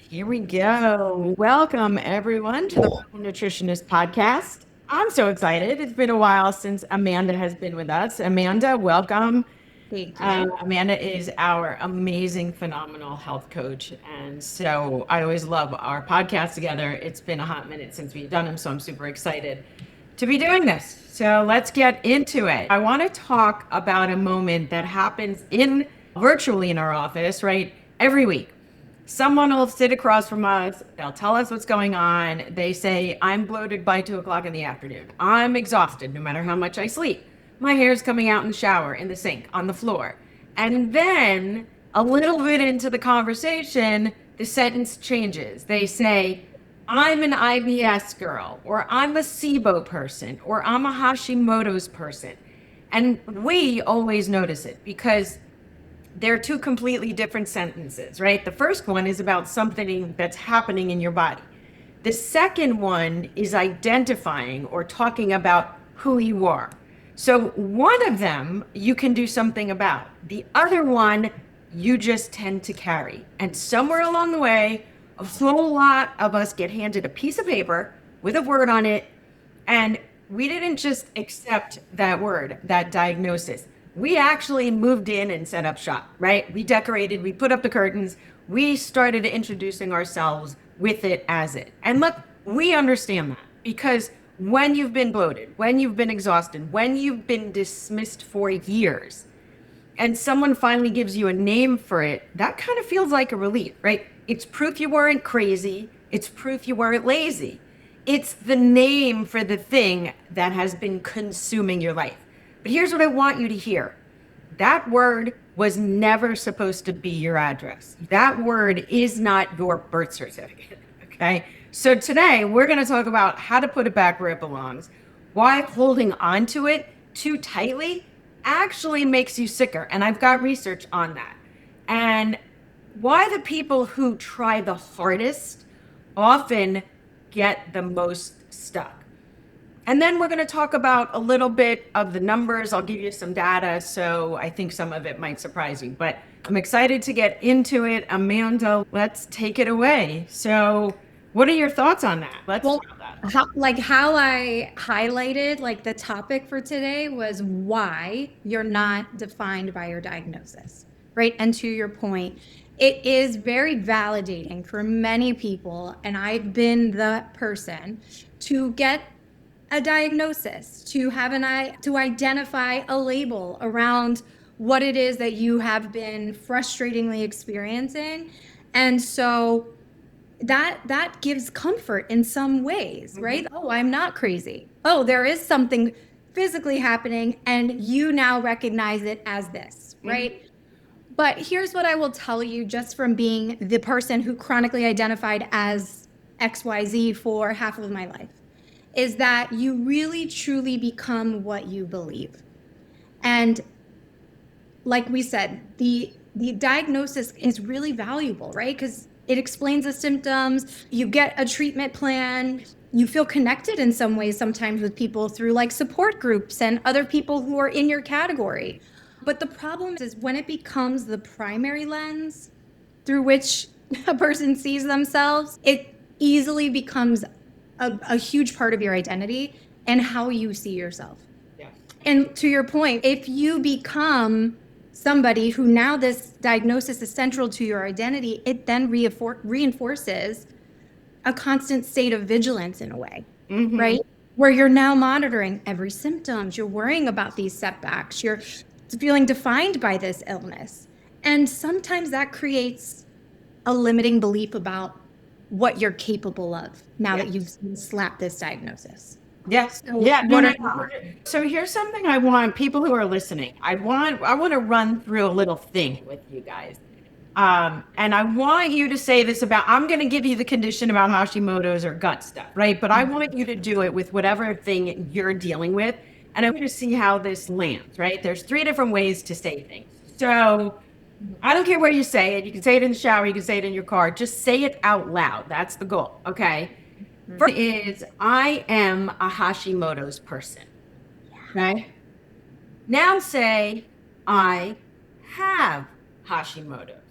Here we go. Welcome, everyone, to the Rebel Nutritionist Podcast. I'm so excited. It's been a while since Amanda has been with us. Amanda, welcome. Thank you. Amanda is our amazing, phenomenal health coach. And so I always love our podcast together. It's been a hot minute since we've done them, so I'm super excited to be doing this. So let's get into it. I want to talk about a moment that happens virtually in our office, right? Every week. Someone will sit across from us. They'll tell us what's going on. They say, I'm bloated by 2 o'clock in the afternoon. I'm exhausted no matter how much I sleep. My hair's coming out in the shower, in the sink, on the floor. And then a little bit into the conversation, the sentence changes. They say, I'm an IBS girl, or I'm a SIBO person, or I'm a Hashimoto's person. And we always notice it because they're two completely different sentences, right? The first one is about something that's happening in your body. The second one is identifying or talking about who you are. So one of them you can do something about. The other one you just tend to carry. And somewhere along the way, a whole lot of us get handed a piece of paper with a word on it, and we didn't just accept that word, that diagnosis. We actually moved in and set up shop, right? We decorated, we put up the curtains, we started introducing ourselves with it as it. And look, we understand that because when you've been bloated, when you've been exhausted, when you've been dismissed for years, and someone finally gives you a name for it, that kind of feels like a relief, right? It's proof you weren't crazy. It's proof you weren't lazy. It's the name for the thing that has been consuming your life. But here's what I want you to hear. That word was never supposed to be your address. That word is not your birth certificate, okay? So today we're going to talk about how to put it back where it belongs, why holding on to it too tightly actually makes you sicker. And I've got research on that. And why the people who try the hardest often get the most stuck. And then we're going to talk about a little bit of the numbers. I'll give you some data, so I think some of it might surprise you. But I'm excited to get into it. Amanda, let's take it away. So what are your thoughts on that? Let's Well, talk about that. how I highlighted the topic for today was why you're not defined by your diagnosis, right? And to your point, it is very validating for many people, and I've been the person to get a diagnosis, to have to identify a label around what it is that you have been frustratingly experiencing. And so that gives comfort in some ways, right? Oh, I'm not crazy. Oh, there is something physically happening and you now recognize it as this, right? But here's what I will tell you just from being the person who chronically identified as XYZ for half of my life is that you really truly become what you believe. And like we said, the diagnosis is really valuable, right? Because it explains the symptoms, you get a treatment plan, you feel connected in some ways sometimes with people through support groups and other people who are in your category. But the problem is when it becomes the primary lens through which a person sees themselves, it easily becomes a huge part of your identity and how you see yourself. Yeah. And to your point, if you become somebody who now this diagnosis is central to your identity, it then reinforces a constant state of vigilance in a way, right? Where you're now monitoring every symptom, you're worrying about these setbacks, you're feeling defined by this illness. And sometimes that creates a limiting belief about what you're capable of now that you've slapped this diagnosis. Yes. So Yeah. what No, are no, no. So here's something I want people who are listening. I want to run through a little thing with you guys. And I want you to say this about, I'm going to give you the condition about Hashimoto's or gut stuff, right? But I want you to do it with whatever thing you're dealing with. And I want you to see how this lands, right? There's 3 different ways to say things. So I don't care where you say it. You can say it in the shower. You can say it in your car. Just say it out loud. That's the goal. Okay. First is I am a Hashimoto's person. Okay. Now say I have Hashimoto's.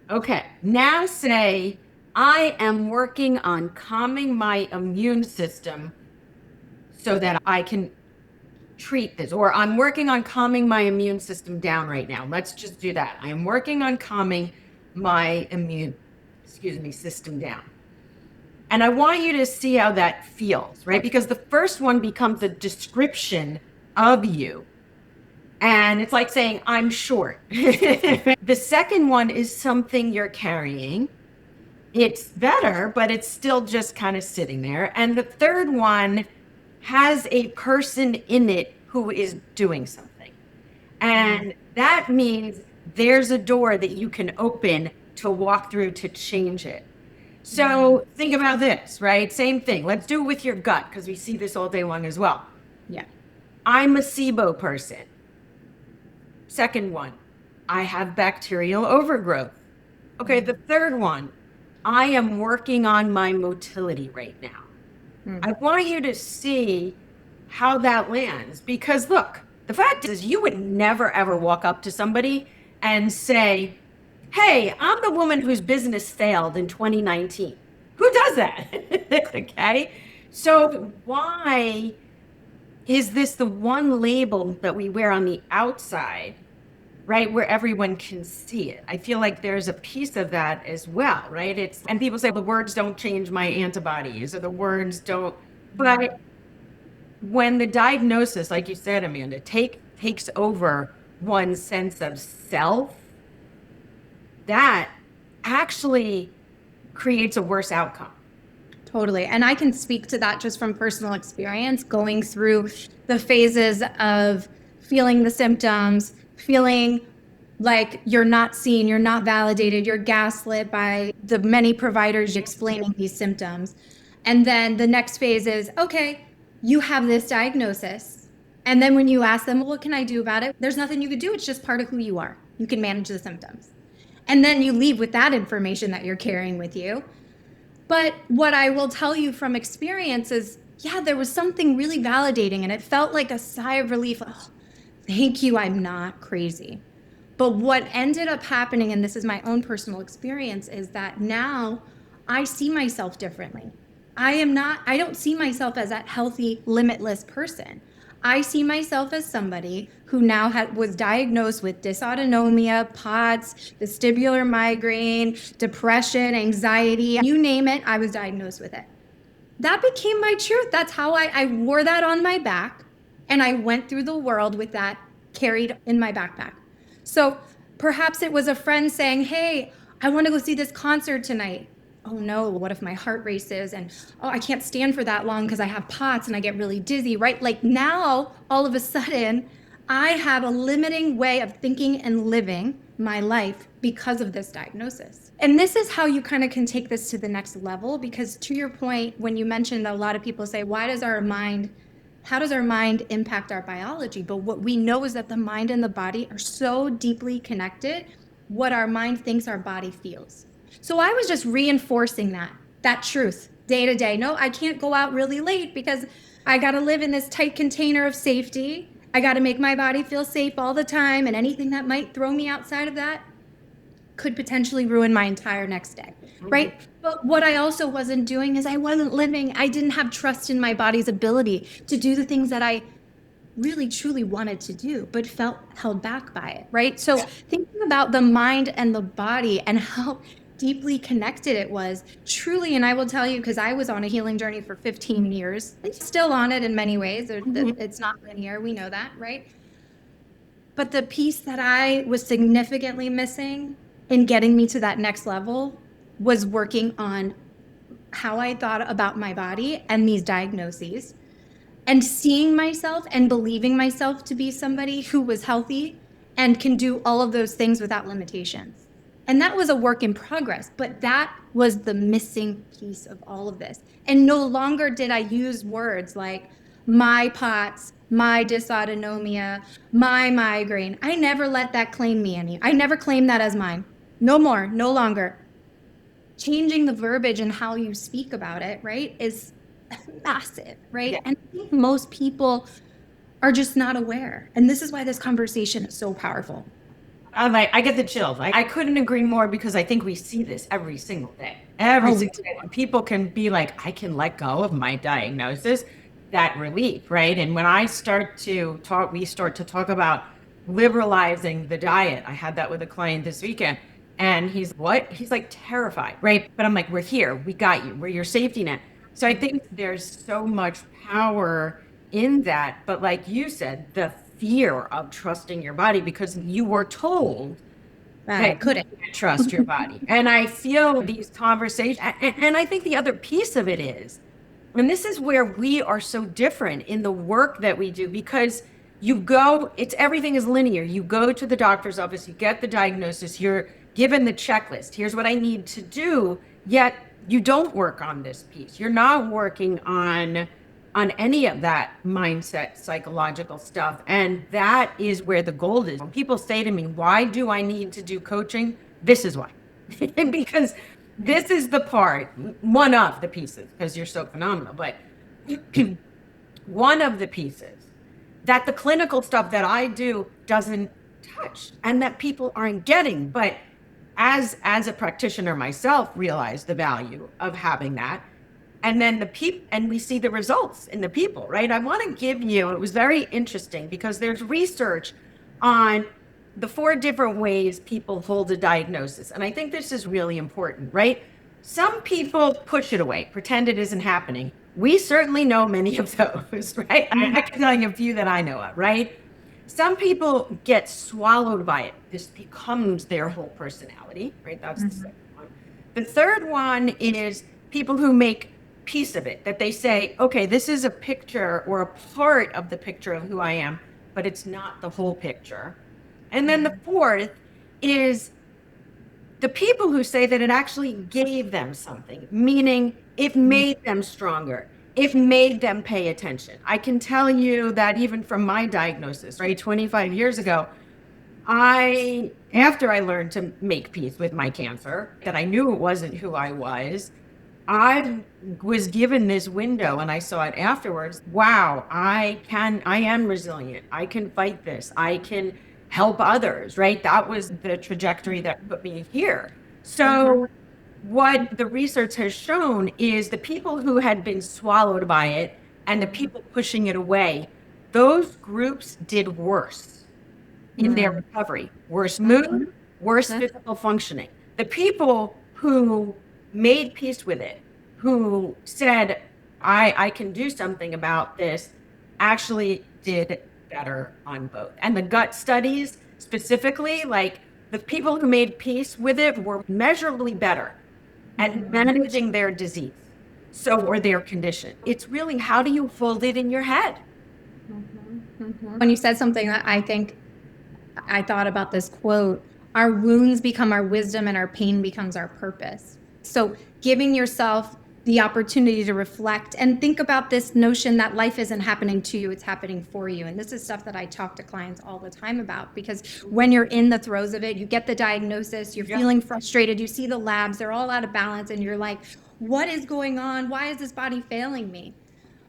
Okay. Now say I am working on calming my immune system so that I can treat this, or I'm working on calming my immune system down right now. Let's just do that. I am working on calming my system down. And I want you to see how that feels, right? Because the first one becomes a description of you. And it's like saying, I'm short. The second one is something you're carrying. It's better, but it's still just kind of sitting there. And the third one has a person in it who is doing something. And that means there's a door that you can open to walk through to change it. So think about this, right? Same thing. Let's do it with your gut because we see this all day long as well. Yeah. I'm a SIBO person. Second one, I have bacterial overgrowth. Okay, the third one, I am working on my motility right now. I want you to see how that lands because look, the fact is you would never ever walk up to somebody and say, hey, I'm the woman whose business failed in 2019. Who does that? Okay. So why is this the one label that we wear on the outside, right, where everyone can see it? I feel like there's a piece of that as well, right? And people say the words don't change my antibodies or the words don't, but when the diagnosis, like you said, Amanda, takes over one's sense of self, that actually creates a worse outcome. Totally. And I can speak to that just from personal experience, going through the phases of feeling the symptoms, feeling like you're not seen, you're not validated, you're gaslit by the many providers explaining these symptoms. And then the next phase is, okay, you have this diagnosis. And then when you ask them, what can I do about it? There's nothing you could do. It's just part of who you are. You can manage the symptoms. And then you leave with that information that you're carrying with you. But what I will tell you from experience is, yeah, there was something really validating and it felt like a sigh of relief. Oh, thank you, I'm not crazy. But what ended up happening, and this is my own personal experience, is that now I see myself differently. I don't see myself as that healthy, limitless person. I see myself as somebody who now was diagnosed with dysautonomia, POTS, vestibular migraine, depression, anxiety, you name it, I was diagnosed with it. That became my truth. That's how I wore that on my back, and I went through the world with that carried in my backpack. So perhaps it was a friend saying, hey, I want to go see this concert tonight. Oh no, what if my heart races and oh, I can't stand for that long because I have POTS and I get really dizzy, right? Like now, all of a sudden, I have a limiting way of thinking and living my life because of this diagnosis. And this is how you kind of can take this to the next level, because to your point, when you mentioned a lot of people say, how does our mind impact our biology? But what we know is that the mind and the body are so deeply connected. What our mind thinks, our body feels. So I was just reinforcing that truth day to day. No, I can't go out really late because I got to live in this tight container of safety. I got to make my body feel safe all the time, and anything that might throw me outside of that could potentially ruin my entire next day, right? But what I also wasn't doing is I didn't have trust in my body's ability to do the things that I really truly wanted to do, but felt held back by it, right? So thinking about the mind and the body and how deeply connected it was truly, and I will tell you, because I was on a healing journey for 15 years, and still on it in many ways. It's not linear, we know that, right? But the piece that I was significantly missing in getting me to that next level was working on how I thought about my body and these diagnoses, and seeing myself and believing myself to be somebody who was healthy and can do all of those things without limitations. And that was a work in progress, but that was the missing piece of all of this. And no longer did I use words like my POTS, my dysautonomia, my migraine. I never let that claim me I never claimed that as mine. No more, no longer. Changing the verbiage and how you speak about it, right, is massive, right? Yeah. And I think most people are just not aware. And this is why this conversation is so powerful. I'm like, I get the chills. I couldn't agree more because I think we see this every single day. Every Oh, we single day. When people can be like, I can let go of my diagnosis, that relief, right? And when I start to talk, we start to talk about liberalizing the diet. I had that with a client this weekend. And he's what? He's like terrified, right? But I'm like, we're here. We got you. We're your safety net. So I think there's so much power in that. But like you said, the fear of trusting your body because you were told I that you couldn't. can't trust your body. And I feel these conversations, and I think the other piece of it is, and this is where we are so different in the work that we do because you go, it's everything is linear. You go to the doctor's office, you get the diagnosis, you're given the checklist. Here's what I need to do. Yet you don't work on this piece. You're not working on any of that mindset, psychological stuff. And that is where the gold is. When people say to me, why do I need to do coaching? This is why. Because this is the part, one of the pieces, because you're so phenomenal, but one of the pieces that the clinical stuff that I do doesn't touch and that people aren't getting. But as a practitioner myself, realize the value of having that. And then the people, and we see the results in the people, right? I want to give you, it was very interesting because there's research on the 4 different ways people hold a diagnosis. And I think this is really important, right? Some people push it away, pretend it isn't happening. We certainly know many of those, right? I can tell you a few that I know of, right? Some people get swallowed by it. This becomes their whole personality, right? That's the second one. The third one is people who make piece of it, that they say, okay, this is a picture or a part of the picture of who I am, but it's not the whole picture. And then the fourth is the people who say that it actually gave them something, meaning it made them stronger. It made them pay attention. I can tell you that even from my diagnosis, right, 25 years ago, after I learned to make peace with my cancer, that I knew it wasn't who I was given this window and I saw it afterwards. Wow, I am resilient. I can fight this. I can help others, right? That was the trajectory that put me here. So what the research has shown is the people who had been swallowed by it and the people pushing it away, those groups did worse in their recovery, worse mood, worse physical functioning. The people who made peace with it, who said, I can do something about this, actually did better on both. And the gut studies specifically, like the people who made peace with it were measurably better at managing their disease, or their condition. It's really, how do you hold it in your head? When you said something, I think I thought about this quote: our wounds become our wisdom and our pain becomes our purpose. So giving yourself the opportunity to reflect and think about this notion that life isn't happening to you, it's happening for you. And this is stuff that I talk to clients all the time about, because when you're in the throes of it, you get the diagnosis, you're feeling frustrated, you see the labs, they're all out of balance, and you're like, what is going on? Why is this body failing me?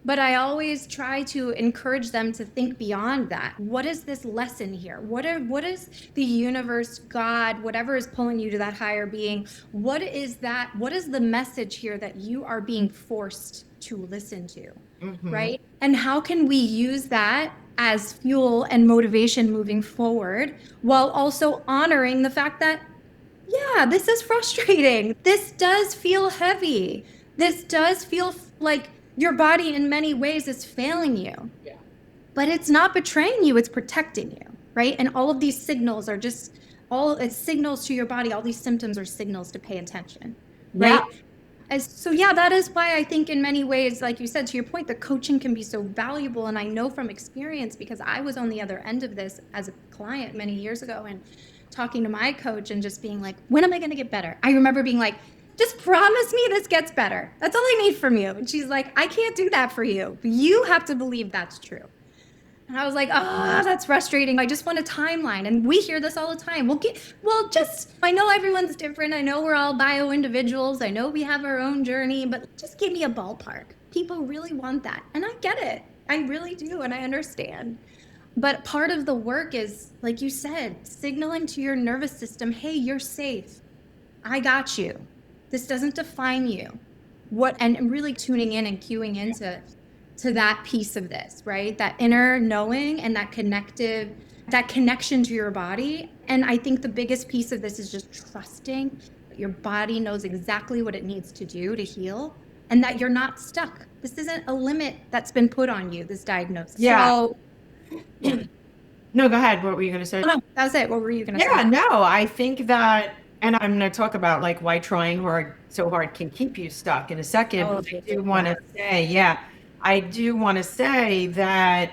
But I always try to encourage them to think beyond that. What is this lesson here? What is the universe, God, whatever is pulling you to that higher being? What is that? What is the message here that you are being forced to listen to, right? And how can we use that as fuel and motivation moving forward, while also honoring the fact that, yeah, this is frustrating. This does feel heavy. This does feel like your body in many ways is failing you. Yeah. But it's not betraying you, it's protecting you, right? And all of these signals are just it's signals to your body. All these symptoms are signals to pay attention, right? So yeah, that is why I think in many ways, like you said, to your point, the coaching can be so valuable. And I know from experience, because I was on the other end of this as a client many years ago and talking to my coach and just being like, when am I going to get better? I remember being like, just promise me this gets better. That's all I need from you. And she's like, I can't do that for you. You have to believe that's true. And I was like, oh, that's frustrating. I just want a timeline. And we hear this all the time. I know everyone's different. I know we're all bio individuals. I know we have our own journey, but just give me a ballpark. People really want that. And I get it. I really do. And I understand. But part of the work is, like you said, signaling to your nervous system, hey, you're safe. I got you. This doesn't define you. And really tuning in and cueing into that piece of this, right? That inner knowing and that connection to your body. And I think the biggest piece of this is just trusting that your body knows exactly what it needs to do to heal and that you're not stuck. This isn't a limit that's been put on you, this diagnosis. Yeah. So, No, go ahead. What were you going to say? no, that was it. What were you going to say? Yeah, no, I think that, and I'm going to talk about like why trying so hard can keep you stuck in a second. Oh, But I do want to say, I do want to say that,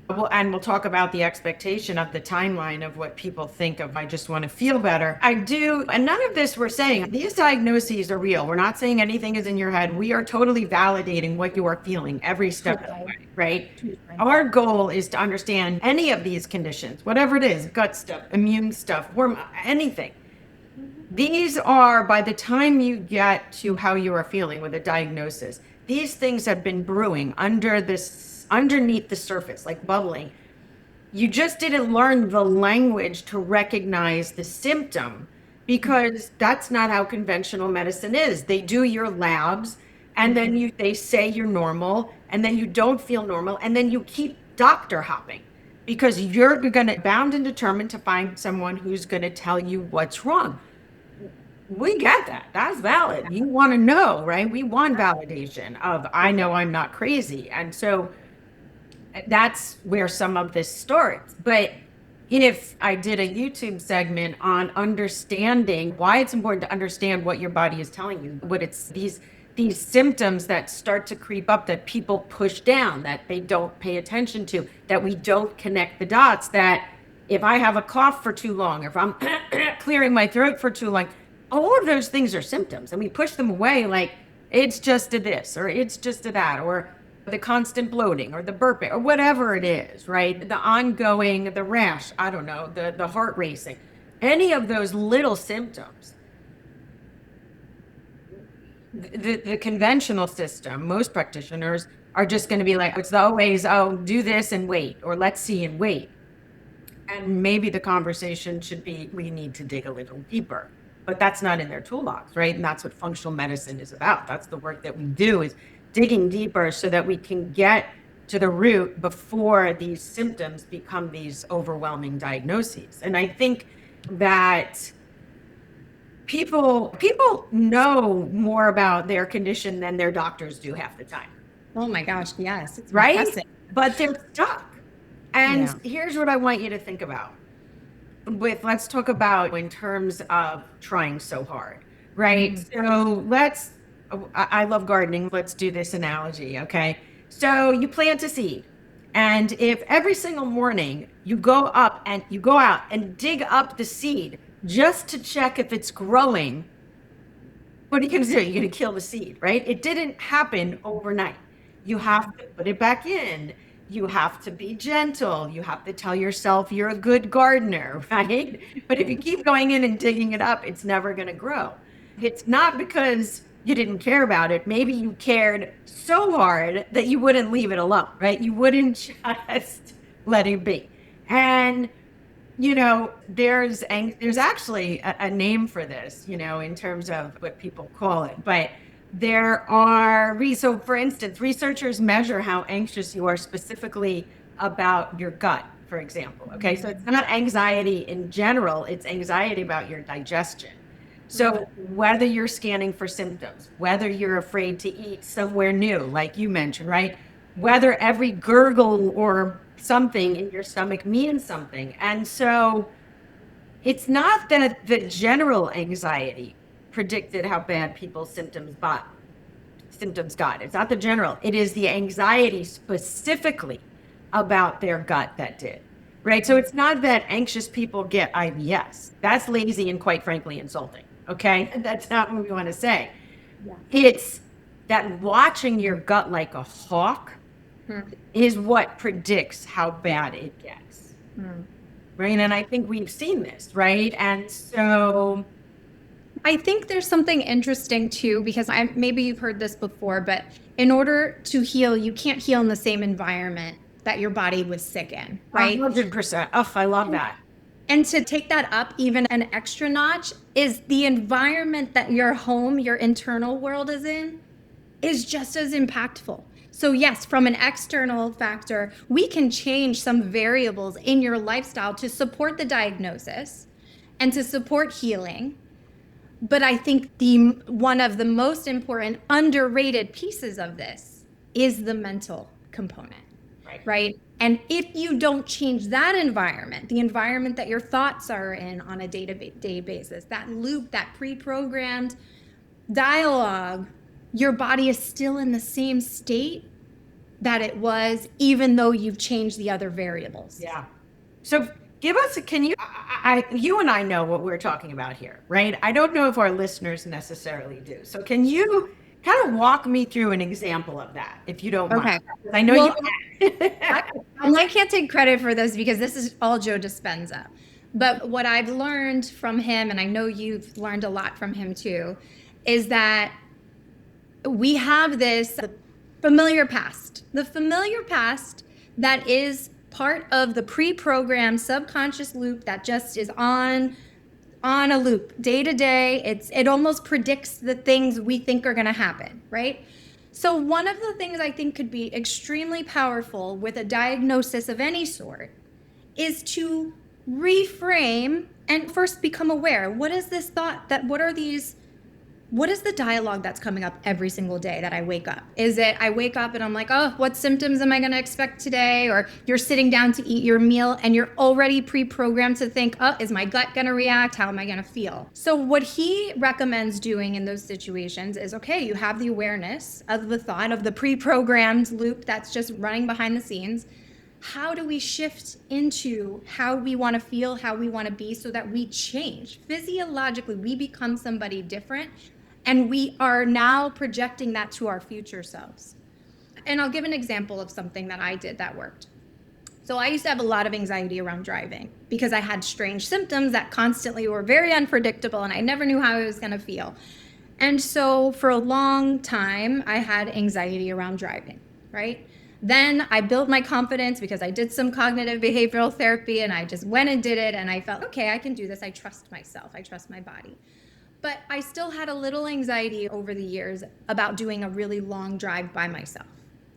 well, and we'll talk about the expectation of the timeline of what people think of, I just want to feel better. I do, and none of this we're saying, these diagnoses are real. We're not saying anything is in your head. We are totally validating what you are feeling every step of the way, right? Our goal is to understand any of these conditions, whatever it is, gut stuff, immune stuff, anything. These are, by the time you get to how you are feeling with a diagnosis, these things have been brewing underneath the surface, like bubbling. You just didn't learn the language to recognize the symptom because that's not how conventional medicine is. They do your labs and then they say you're normal and then you don't feel normal and then you keep doctor hopping because you're going to bound and determined to find someone who's going to tell you what's wrong. We get that. That's valid. You want to know, right? We want validation of, I know I'm not crazy. And so that's where some of this starts. But if I did a YouTube segment on understanding why it's important to understand what your body is telling you, what it's these symptoms that start to creep up that people push down, that they don't pay attention to, that we don't connect the dots, that if I have a cough for too long, if I'm clearing my throat for too long, all of those things are symptoms, and we push them away like it's just a this or it's just a that, or the constant bloating or the burping or whatever it is, right? The ongoing, the rash, I don't know, the heart racing, any of those little symptoms. The conventional system, most practitioners are just going to be like, it's always, oh, do this and wait, or let's see and wait. And maybe the conversation should be, we need to dig a little deeper. But that's not in their toolbox, right? And that's what functional medicine is about. That's the work that we do, is digging deeper so that we can get to the root before these symptoms become these overwhelming diagnoses. And I think that people know more about their condition than their doctors do half the time. Oh my gosh, yes. It's right? impressive. But they're stuck. And here's what I want you to think about. Let's talk about in terms of trying so hard, right? So I love gardening. Let's do this analogy, okay? So you plant a seed. And if every single morning you go out and dig up the seed just to check if it's growing, what are you going to do? You're going to kill the seed, right? It didn't happen overnight. You have to put it back in. You have to be gentle. You have to tell yourself you're a good gardener, right? But if you keep going in and digging it up, it's never going to grow. It's not because you didn't care about it. Maybe you cared so hard that you wouldn't leave it alone, right? You wouldn't just let it be. And, there's actually a name for this, in terms of what people call it. But so for instance, researchers measure how anxious you are specifically about your gut, for example. Okay, so it's not anxiety in general, it's anxiety about your digestion. So whether you're scanning for symptoms, whether you're afraid to eat somewhere new, like you mentioned, right? Whether every gurgle or something in your stomach means something. And so it's not that the general anxiety predicted how bad people's symptoms got. It's not the general. It is the anxiety specifically about their gut that did. Right? So it's not that anxious people get IBS. That's lazy and quite frankly insulting. Okay? That's not what we want to say. Yeah. It's that watching your gut like a hawk is what predicts how bad it gets. Right? And I think we've seen this, right? And so I think there's something interesting too, because maybe you've heard this before, but in order to heal, you can't heal in the same environment that your body was sick in, right? 100%. Oh, I love that. And to take that up even an extra notch is the environment that your home, your internal world is in, is just as impactful. So yes, from an external factor, we can change some variables in your lifestyle to support the diagnosis and to support healing. But I think one of the most important underrated pieces of this is the mental component. Right? And if you don't change that environment, the environment that your thoughts are in on a day-to-day basis, that loop, that pre-programmed dialogue, your body is still in the same state that it was, even though you've changed the other variables. Yeah. So give us, you and I know what we're talking about here, right? I don't know if our listeners necessarily do. So can you kind of walk me through an example of that, if you don't mind? I know you I can't take credit for this because this is all Joe Dispenza. But what I've learned from him, and I know you've learned a lot from him too, is that we have this familiar past. The familiar past that is part of the pre-programmed subconscious loop that just is on a loop day to day. It almost predicts the things we think are going to happen, right? So one of the things I think could be extremely powerful with a diagnosis of any sort is to reframe and first become aware. What is this thought what is the dialogue that's coming up every single day that I wake up? Is it I wake up and I'm like, oh, what symptoms am I going to expect today? Or you're sitting down to eat your meal and you're already pre-programmed to think, oh, is my gut going to react? How am I going to feel? So what he recommends doing in those situations is, okay, you have the awareness of the thought of the pre-programmed loop that's just running behind the scenes. How do we shift into how we want to feel, how we want to be so that we change? Physiologically, we become somebody different. And we are now projecting that to our future selves. And I'll give an example of something that I did that worked. So I used to have a lot of anxiety around driving because I had strange symptoms that constantly were very unpredictable and I never knew how I was going to feel. And so for a long time, I had anxiety around driving, right? Then I built my confidence because I did some cognitive behavioral therapy and I just went and did it and I felt, okay, I can do this. I trust myself. I trust my body. But I still had a little anxiety over the years about doing a really long drive by myself.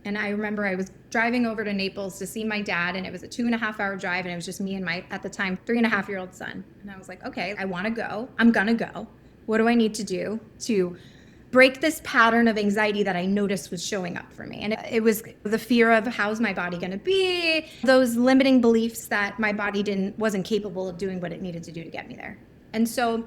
And I remember I was driving over to Naples to see my dad, and it was a 2.5-hour drive, and it was just me and my, at the time, 3.5-year-old son. And I was like, okay, I want to go. I'm going to go. What do I need to do to break this pattern of anxiety that I noticed was showing up for me? And it was the fear of how's my body going to be, those limiting beliefs that my body wasn't capable of doing what it needed to do to get me there. And so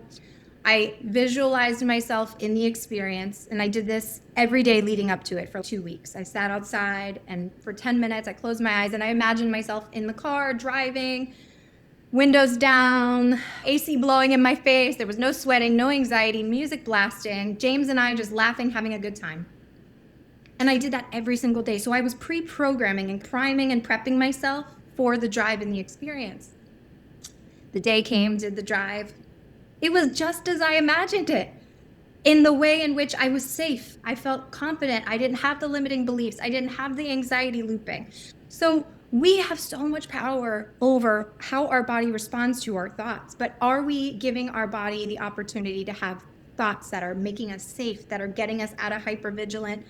I visualized myself in the experience, and I did this every day leading up to it for 2 weeks. I sat outside, and for 10 minutes, I closed my eyes, and I imagined myself in the car driving, windows down, AC blowing in my face. There was no sweating, no anxiety, music blasting, James and I just laughing, having a good time. And I did that every single day. So I was pre-programming and priming and prepping myself for the drive and the experience. The day came, did the drive. It was just as I imagined it, in the way in which I was safe. I felt confident. I didn't have the limiting beliefs. I didn't have the anxiety looping. So we have so much power over how our body responds to our thoughts. But are we giving our body the opportunity to have thoughts that are making us safe, that are getting us out of hypervigilant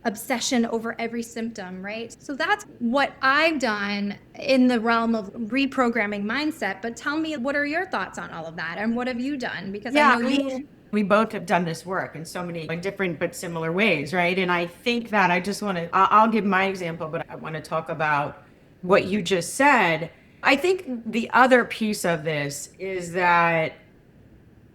obsession over every symptom, right? So that's what I've done in the realm of reprogramming mindset. But tell me, what are your thoughts on all of that? And what have you done? Because I know we both have done this work in so many different but similar ways, right? And I think that I'll give my example, but I want to talk about what you just said. I think the other piece of this is that,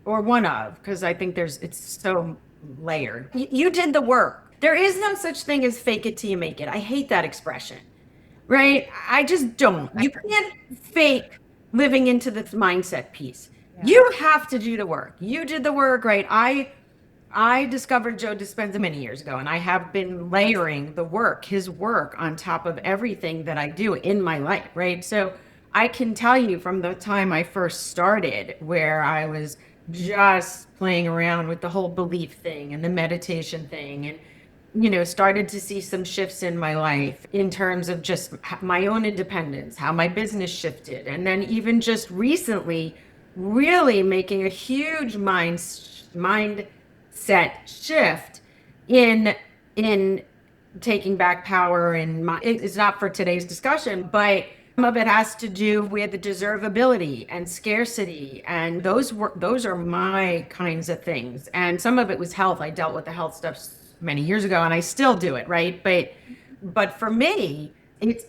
or one of, because I think it's so layered. You did the work. There is no such thing as fake it till you make it. I hate that expression, right? I just don't. You can't fake living into this mindset piece. Yeah. You have to do the work. You did the work, right? I discovered Joe Dispenza many years ago, and I have been layering his work on top of everything that I do in my life, right? So I can tell you from the time I first started, where I was just playing around with the whole belief thing and the meditation thing, and started to see some shifts in my life in terms of just my own independence, how my business shifted. And then even just recently, really making a huge mindset shift in in taking back power. And it's not for today's discussion, but some of it has to do with the deservability and scarcity, and those are my kinds of things. And some of it was health. I dealt with the health stuff many years ago, and I still do it, right? But for me,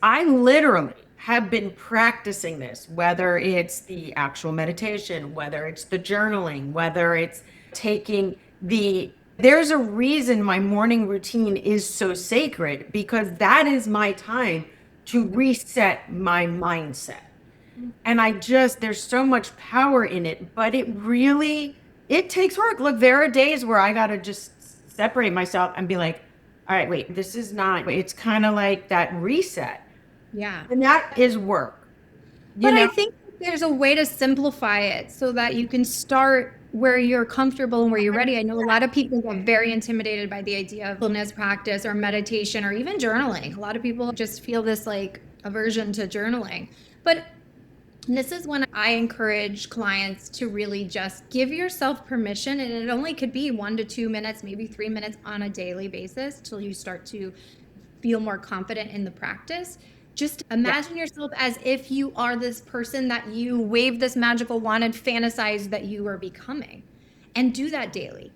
I literally have been practicing this, whether it's the actual meditation, whether it's the journaling, whether it's taking there's a reason my morning routine is so sacred, because that is my time to reset my mindset. And there's so much power in it, but it takes work. Look, there are days where I got to just separate myself and be like, all right, wait, this is not, it's kind of like that reset. Yeah. And that is work. But I think there's a way to simplify it so that you can start where you're comfortable and where you're ready. I know a lot of people get very intimidated by the idea of wellness practice or meditation or even journaling. A lot of people just feel this like aversion to journaling. But this is when I encourage clients to really just give yourself permission, and it only could be 1 to 2 minutes, maybe 3 minutes on a daily basis till you start to feel more confident in the practice. Just imagine yourself as if you are this person that you wave this magical wand and fantasize that you are becoming, and do that daily.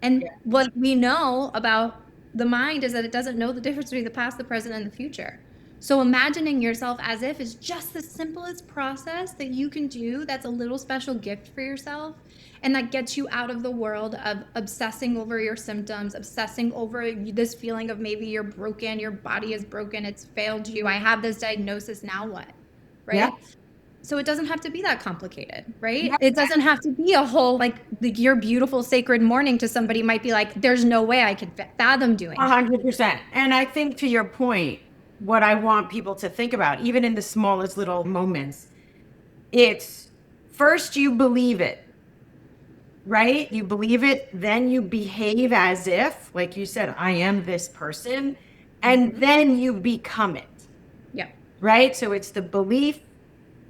And what we know about the mind is that it doesn't know the difference between the past, the present, and the future. So imagining yourself as if is just the simplest process that you can do. That's a little special gift for yourself. And that gets you out of the world of obsessing over your symptoms, obsessing over this feeling of maybe you're broken, your body is broken, it's failed you. I have this diagnosis, now what? Right? Yeah. So it doesn't have to be that complicated, right? It doesn't have to be a whole, your beautiful sacred morning to somebody might be like, there's no way I could fathom doing 100%. And I think, to your point, what I want people to think about, even in the smallest little moments, it's first you believe it, right? You believe it, then you behave as if, like you said, I am this person, and then you become it. Yeah. Right? So it's the belief,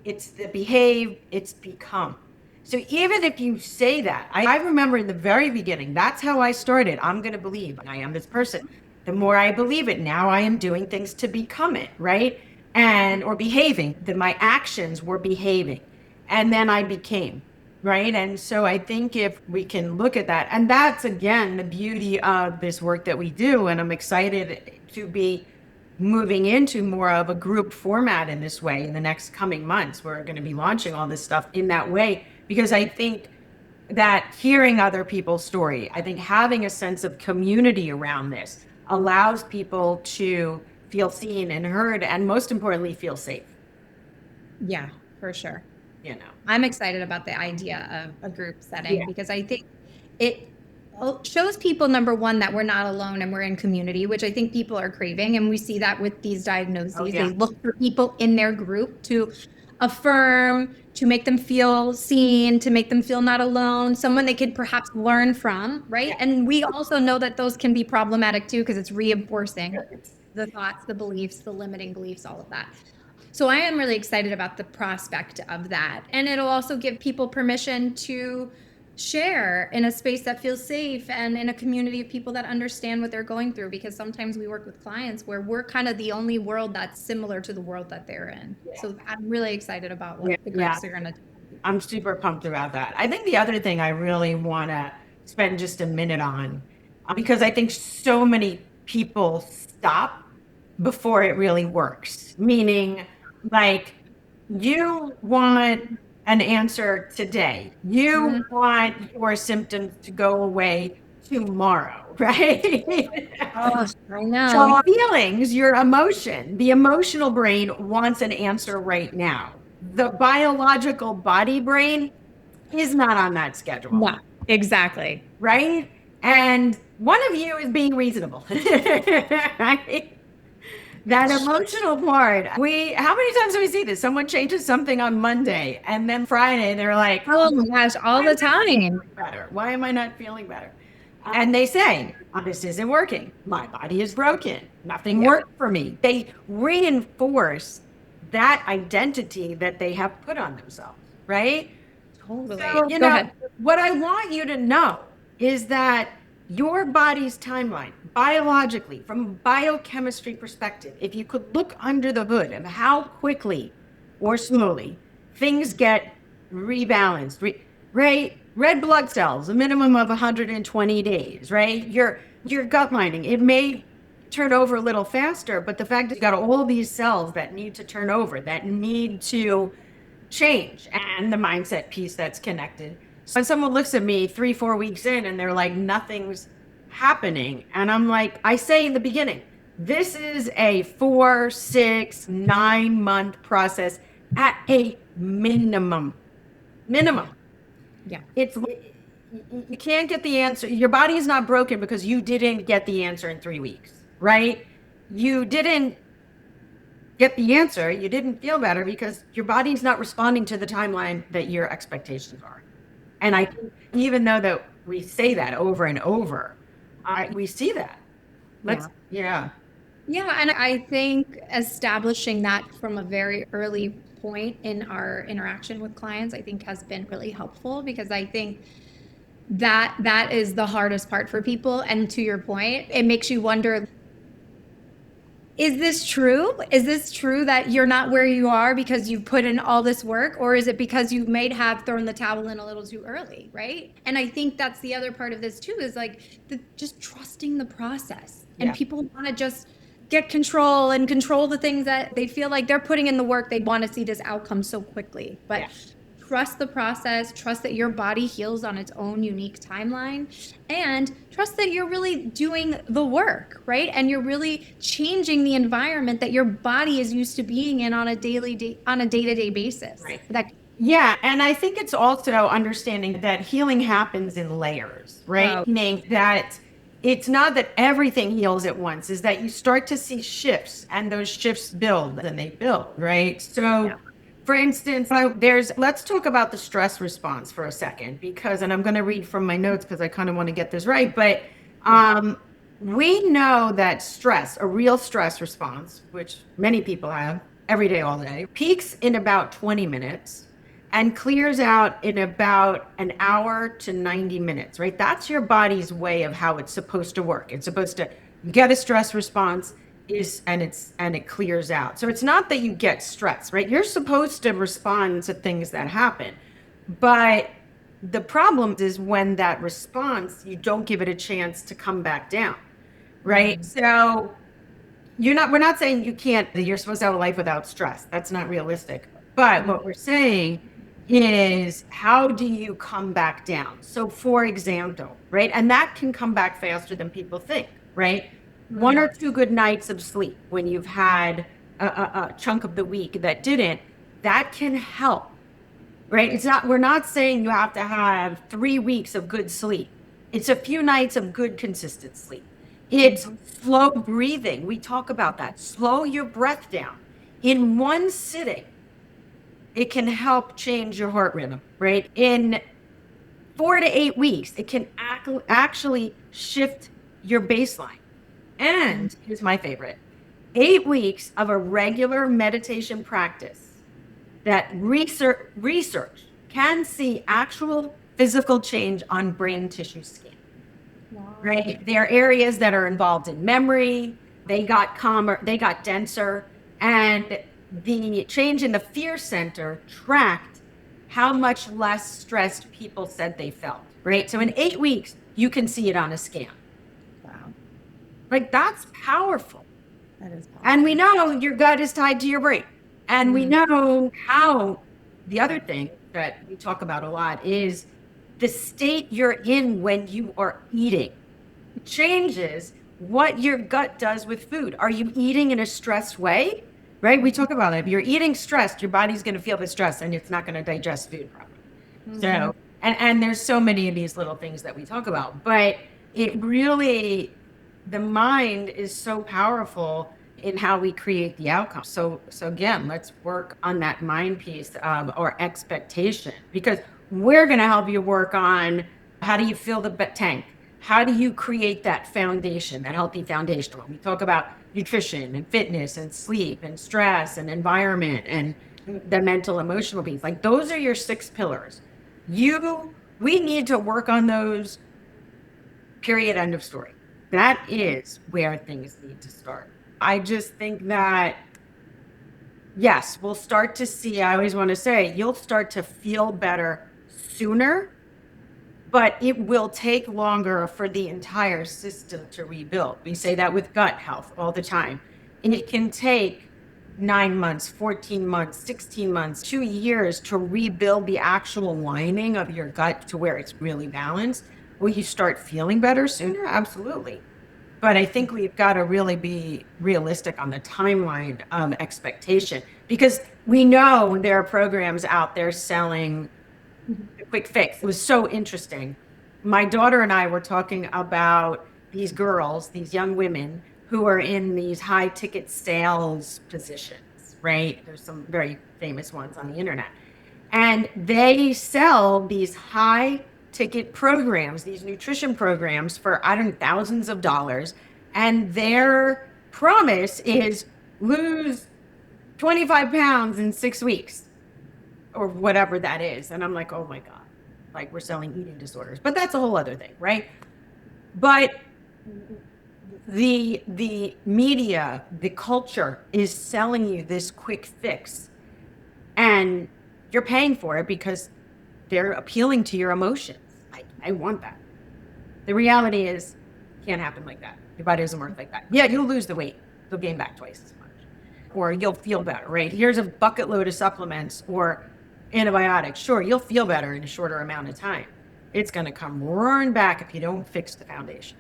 it's the behave, it's become. So even if you say that, I remember in the very beginning, that's how I started. I'm going to believe I am this person. The more I believe it, now I am doing things to become it, right? Or behaving, that my actions were behaving. And then I became, right? And so I think if we can look at that, and that's again the beauty of this work that we do, and I'm excited to be moving into more of a group format in this way in the next coming months. We're going to be launching all this stuff in that way, because I think that hearing other people's story, I think having a sense of community around this allows people to feel seen and heard, and most importantly, feel safe. Yeah, for sure. I'm excited about the idea of a group setting because I think it shows people, number one, that we're not alone and we're in community, which I think people are craving. And we see that with these diagnoses. They look for people in their group to affirm, to make them feel seen, to make them feel not alone, someone they could perhaps learn from, right? And we also know that those can be problematic too, because it's reinforcing the thoughts, the beliefs, the limiting beliefs, all of that. So I am really excited about the prospect of that. And it'll also give people permission to share in a space that feels safe and in a community of people that understand what they're going through, because sometimes we work with clients where we're kind of the only world that's similar to the world that they're in. So I'm really excited about what the groups are going to do. I'm super pumped about that. I think the other thing I really want to spend just a minute on, because I think so many people stop before it really works, meaning like you want an answer today. You want your symptoms to go away tomorrow, right? Oh, I know. So feelings, your emotion, the emotional brain wants an answer right now. The biological body brain is not on that schedule. No, exactly. Right? And one of you is being reasonable. Right? That emotional part. How many times do we see this? Someone changes something on Monday, and then Friday they're like, oh my gosh, all the time. Better. Why am I not feeling better? And they say, this isn't working. My body is broken. Nothing Yeah. worked for me. They reinforce that identity that they have put on themselves, right? Totally. So, Go ahead. what I want you to know is that your body's timeline, biologically, from a biochemistry perspective, if you could look under the hood of how quickly or slowly things get rebalanced, right? Red blood cells, a minimum of 120 days, right? Your gut lining, it may turn over a little faster, but the fact that you got all these cells that need to turn over, that need to change, and the mindset piece that's connected. So when someone looks at me 3-4 weeks in and they're like, nothing's happening, and I'm like, I say in the beginning, this is a 4, 6, 9 month process at a minimum. Yeah. It's you can't get the answer. Your body is not broken because you didn't get the answer in 3 weeks, right? You didn't get the answer, you didn't feel better because your body's not responding to the timeline that your expectations are. And I think even though that we say that over and over, we see that. Yeah. Yeah, and I think establishing that from a very early point in our interaction with clients, I think has been really helpful because I think that is the hardest part for people. And to your point, it makes you wonder, is this true? Is this true that you're not where you are because you've put in all this work? Or is it because you may have thrown the towel in a little too early, right? And I think that's the other part of this too, is like just trusting the process. And Yeah. people want to just get control and control the things that they feel like they're putting in the work. They want to see this outcome so quickly. But Yeah. trust the process, trust that your body heals on its own unique timeline, and trust that you're really doing the work, right? And you're really changing the environment that your body is used to being in on a day-to-day basis. Right. That Yeah, and I think it's also understanding that healing happens in layers, right? Oh. Meaning that it's not that everything heals at once, is that you start to see shifts and those shifts build and they build, right? So for instance, let's talk about the stress response for a second, and I'm going to read from my notes because I kind of want to get this right. But we know that stress, a real stress response, which many people have every day, all day, peaks in about 20 minutes and clears out in about an hour to 90 minutes, right? That's your body's way of how it's supposed to work. It's supposed to get a stress response, and it clears out. So it's not that you get stress, right? You're supposed to respond to things that happen. But the problem is when that response, you don't give it a chance to come back down, right? So we're not saying you're supposed to have a life without stress. That's not realistic. But what we're saying is, how do you come back down? So for example, right? And that can come back faster than people think, right? 1 or 2 good nights of sleep when you've had a chunk of the week that can help, right? We're not saying you have to have 3 weeks of good sleep. It's a few nights of good, consistent sleep. It's slow breathing. We talk about that. Slow your breath down. In one sitting, it can help change your heart rhythm, right? In 4 to 8 weeks, it can actually shift your baseline. And here's my favorite, 8 weeks of a regular meditation practice that research can see actual physical change on brain tissue scan. Wow. Right? There are areas that are involved in memory. They got calmer, they got denser, and the change in the fear center tracked how much less stressed people said they felt, right? So in 8 weeks, you can see it on a scan. Like, that's powerful. That is powerful. And we know your gut is tied to your brain. And we know how, the other thing that we talk about a lot is the state you're in when you are eating changes what your gut does with food. Are you eating in a stressed way? Right? We talk about it. If you're eating stressed, your body's going to feel the stress and it's not going to digest food properly. So, and there's so many of these little things that we talk about, but it really, the mind is so powerful in how we create the outcome. So again, let's work on that mind piece or expectation, because we're going to help you work on how do you fill the tank? how do you create that foundation, that healthy foundation? When we talk about nutrition and fitness and sleep and stress and environment and the mental, emotional piece, like those are your 6 pillars. We need to work on those, period, end of story. That is where things need to start. I just think that, yes, we'll start to see, I always want to say, you'll start to feel better sooner, but it will take longer for the entire system to rebuild. We say that with gut health all the time. And it can take 9 months, 14 months, 16 months, 2 years to rebuild the actual lining of your gut to where it's really balanced. Will you start feeling better sooner? Absolutely. But I think we've got to really be realistic on the timeline expectation, because we know there are programs out there selling a quick fix. It was so interesting. My daughter and I were talking about these girls, these young women who are in these high ticket sales positions, right? There's some very famous ones on the internet. And they sell these high ticket programs, these nutrition programs for, I don't know, thousands of dollars. And their promise is lose 25 pounds in 6 weeks or whatever that is. And I'm like, oh my God, like we're selling eating disorders, but that's a whole other thing, right? But the media, the culture is selling you this quick fix, and you're paying for it because they're appealing to your emotions. I want that. The reality is, it can't happen like that. Your body doesn't work like that. Yeah, you'll lose the weight. You'll gain back twice as much. Or you'll feel better, right? Here's a bucket load of supplements or antibiotics. Sure, you'll feel better in a shorter amount of time. It's going to come roaring back if you don't fix the foundation.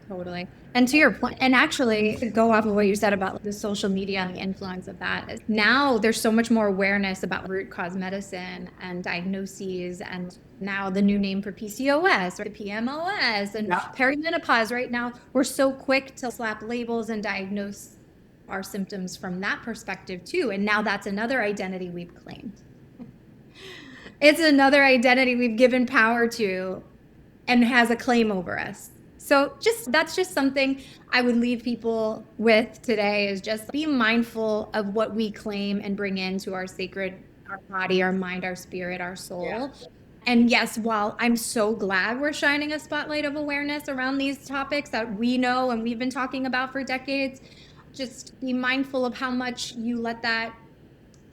Totally. And to your point, and actually go off of what you said about the social media and the influence of that. Now there's so much more awareness about root cause medicine and diagnoses, and now the new name for PCOS or the PMOS and perimenopause. Right now, we're so quick to slap labels and diagnose our symptoms from that perspective too. And now that's another identity we've claimed. It's another identity we've given power to and has a claim over us. So that's just something I would leave people with today, is just be mindful of what we claim and bring into our sacred, our body, our mind, our spirit, our soul. Yeah. And yes, while I'm so glad we're shining a spotlight of awareness around these topics that we know and we've been talking about for decades, just be mindful of how much you let that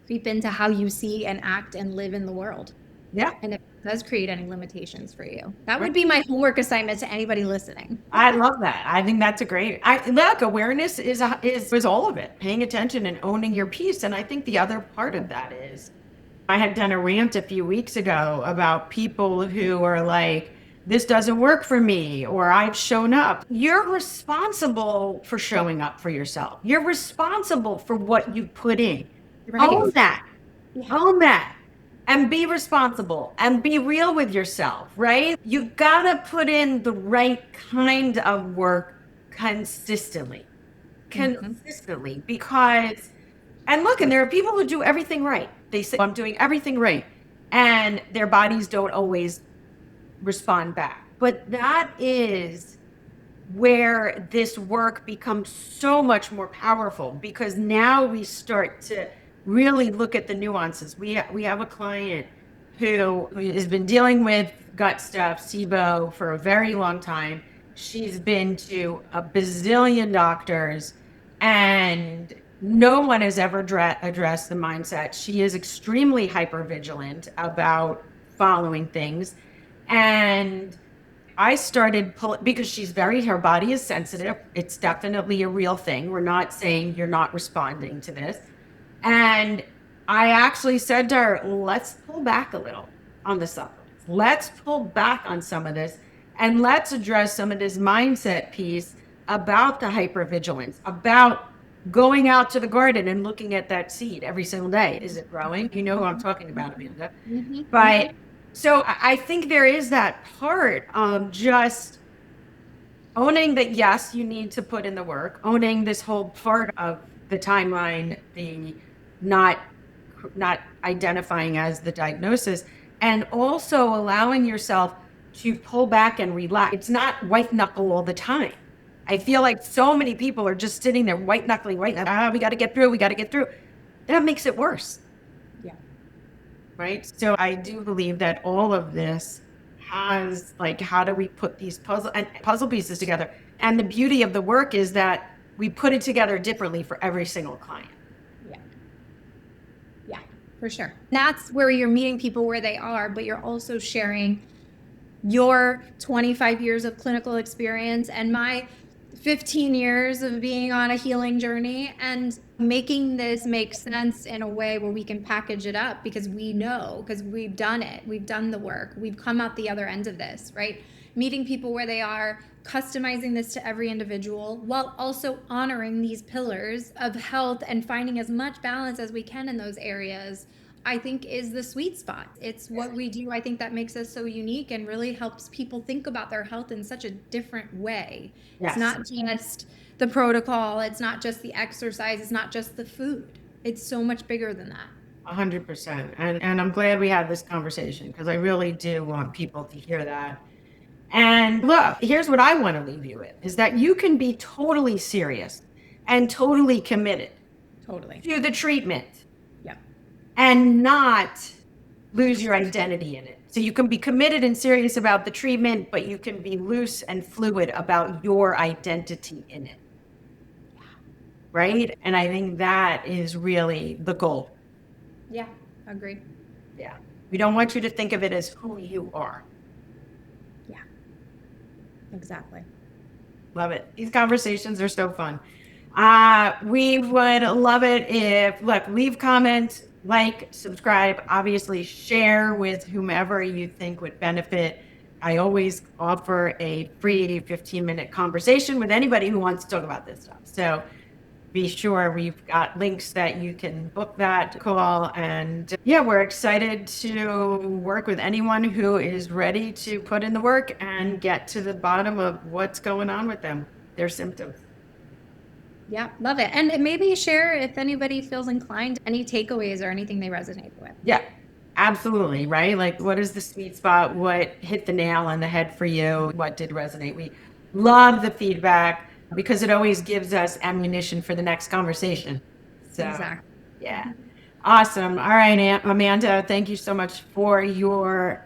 creep into how you see and act and live in the world. Yeah. And if it does create any limitations for you, that would be my homework assignment to anybody listening. I love that. I think that's a great, look, awareness is all of it, paying attention and owning your piece. And I think the other part of that is, I had done a rant a few weeks ago about people who are like, this doesn't work for me, or I've shown up. You're responsible for showing up for yourself. You're responsible for what you put in. Right. Own that. Yeah. Own that. And be responsible and be real with yourself, right? You gotta put in the right kind of work consistently. Because, and look, and there are people who do everything right. They say, I'm doing everything right. And their bodies don't always respond back. But that is where this work becomes so much more powerful, because now we start to really look at the nuances. We have a client who has been dealing with gut stuff, SIBO, for a very long time. She's been to a bazillion doctors, and no one has ever addressed the mindset. She is extremely hypervigilant about following things. And I started because her body is sensitive. It's definitely a real thing. We're not saying you're not responding to this. And I actually said to her, let's pull back a little on the supplements. Let's pull back on some of this, and let's address some of this mindset piece about the hypervigilance, about going out to the garden and looking at that seed every single day. Is it growing? You know who I'm talking about, Amanda. Mm-hmm. But so I think there is that part of just owning that, yes, you need to put in the work, owning this whole part of the timeline, the not identifying as the diagnosis, and also allowing yourself to pull back and relax. It's not white knuckle all the time. I feel like so many people are just sitting there white knuckling, we got to get through, we got to get through. That makes it worse. Yeah. Right. So I do believe that all of this has like, how do we put these puzzle pieces together? And the beauty of the work is that we put it together differently for every single client. Yeah. Yeah, for sure. That's where you're meeting people where they are, but you're also sharing your 25 years of clinical experience and my 15 years of being on a healing journey, and making this make sense in a way where we can package it up because we know, because we've done it, we've done the work, we've come out the other end of this, right? Meeting people where they are, customizing this to every individual while also honoring these pillars of health and finding as much balance as we can in those areas, I think is the sweet spot. It's what we do, I think, that makes us so unique and really helps people think about their health in such a different way. Yes. It's not just the protocol, it's not just the exercise, it's not just the food. It's so much bigger than that. 100%. And I'm glad we had this conversation because I really do want people to hear that. And look, here's what I want to leave you with is that you can be totally serious and totally committed Totally. to the treatment. Yep. And not lose your identity in it. So you can be committed and serious about the treatment, but you can be loose and fluid about your identity in it. Right? And I think that is really the goal. Yeah, agreed. Yeah. We don't want you to think of it as who you are. Yeah, exactly. Love it. These conversations are so fun. We would love it if, look, leave comments, like, subscribe, obviously share with whomever you think would benefit. I always offer a free 15-minute conversation with anybody who wants to talk about this stuff. So be sure we've got links that you can book that call. And yeah, we're excited to work with anyone who is ready to put in the work and get to the bottom of what's going on with them, their symptoms. Yeah, love it. And maybe share if anybody feels inclined, any takeaways or anything they resonate with. Yeah, absolutely. Right. Like, what is the sweet spot? What hit the nail on the head for you? What did resonate? We love the feedback because it always gives us ammunition for the next conversation. So, Exactly. yeah. Awesome. All right, Amanda, thank you so much for your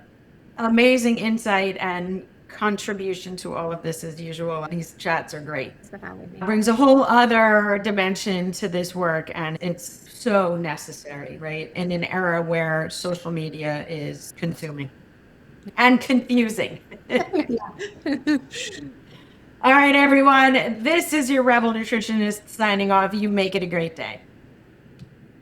amazing insight and contribution to all of this as usual. These chats are great. Thanks for having me. It brings a whole other dimension to this work, and it's so necessary, right? In an era where social media is consuming and confusing. All right, everyone. This is your Rebel Nutritionist signing off. You make it a great day.